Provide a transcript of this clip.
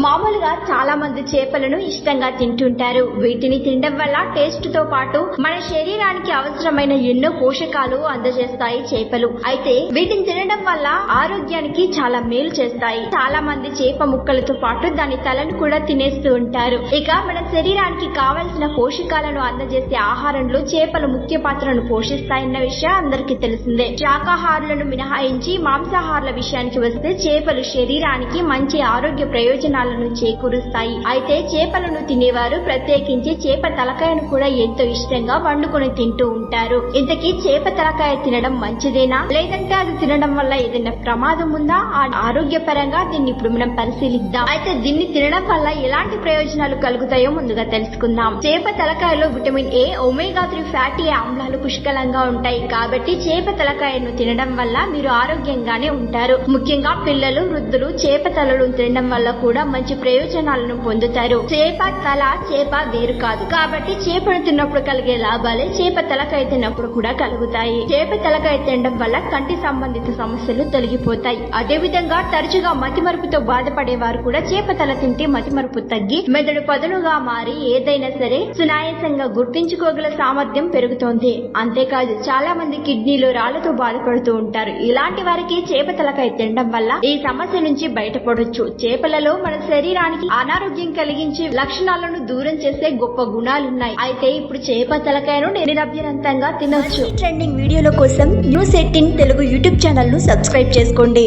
మామూలుగా చాలా మంది చేపలను ఇష్టంగా తింటుంటారు. వీటిని తినడం వల్ల టేస్ట్ తో పాటు మన శరీరానికి అవసరమైన ఎన్నో పోషకాలు అందజేస్తాయి చేపలు. అయితే వీటిని తినడం వల్ల ఆరోగ్యానికి చాలా మేలు చేస్తాయి. చాలా మంది చేప ముక్కలతో పాటు దాని తలను కూడా తినేస్తూ ఉంటారు. ఇక మన శరీరానికి కావలసిన పోషకాలను అందజేసే ఆహారంలో చేపలు ముఖ్య పాత్రను పోషిస్తాయన్న విషయం అందరికీ తెలిసిందే. శాకాహారులను మినహాయించి మాంసాహారుల విషయానికి వస్తే చేపలు శరీరానికి మంచి ఆరోగ్య ప్రయోజనాలను చేకూరుస్తాయి. అయితే చేపలను తినేవారు ప్రత్యేకించి చేప తలకాయను కూడా ఎంతో ఇష్టంగా వండుకొని తింటూ ఉంటారు. ఇంతకీ చేప తలకాయ తినడం మంచిదేనా, లేదంటే అది తినడం వల్ల ఏదైనా ప్రమాదం ఉందా? ఆరోగ్యపరంగా దీన్ని ఇప్పుడు మనం పరిశీలిద్దాం. అయితే దీన్ని తినడం వల్ల ఎలాంటి ప్రయోజనాలు కలుగుతాయో ముందుగా తెలుసుకుందాం. చేప తలకాయలో విటమిన్ ఏ, ఒమేగా 3 ఫ్యాటీ ఆమ్లాలు పుష్కలంగా ఉంటాయి. కాబట్టి చేప తలకాయను తినడం వల్ల మీరు ఆరోగ్యంగానే ఉంటారు. ముఖ్యంగా పిల్లలు, వృద్ధులు చేప తలలు తినడం వల్ల కూడా మంచి ప్రయోజనాలను పొందుతారు. చేప తల, చేప వేరు కాదు. కాబట్టి చేపను తిన్నప్పుడు కలిగే లాభాలే చేప తలకాయ తిన్నప్పుడు కూడా కలుగుతాయి. చేప తలకాయ తినడం వల్ల కంటి సంబంధిత సమస్యలు తొలగిపోతాయి. అదేవిధంగా తరచుగా మతిమరుపుతో బాధపడే వారు కూడా చేప తల తింటే మతిమరుపు తగ్గి మెదడు పదునుగా మారి ఏదైనా సరే సునాయాసంగా గుర్తించుకోగల సామర్థ్యం పెరుగుతోంది. అంతేకాదు చాలా మంది కిడ్నీలో రాళ్లతో బాధపడుతూ ఉంటారు. ఇలాంటి వారికి చేప తలకాయ తినడం వల్ల ఈ సమస్య నుంచి బయటపడొచ్చు. చేపలలో మన శరీరానికి అనారోగ్యం కలిగించే లక్షణాలను దూరం చేసే గొప్ప గుణాలున్నాయి. అయితే ఇప్పుడు చేప తలకాయను నిరభ్యంతరంగా తినొచ్చు. ట్రెండింగ్ వీడియోల కోసం న్యూస్ 18 తెలుగు యూట్యూబ్ ఛానల్ ను సబ్స్క్రైబ్ చేసుకోండి.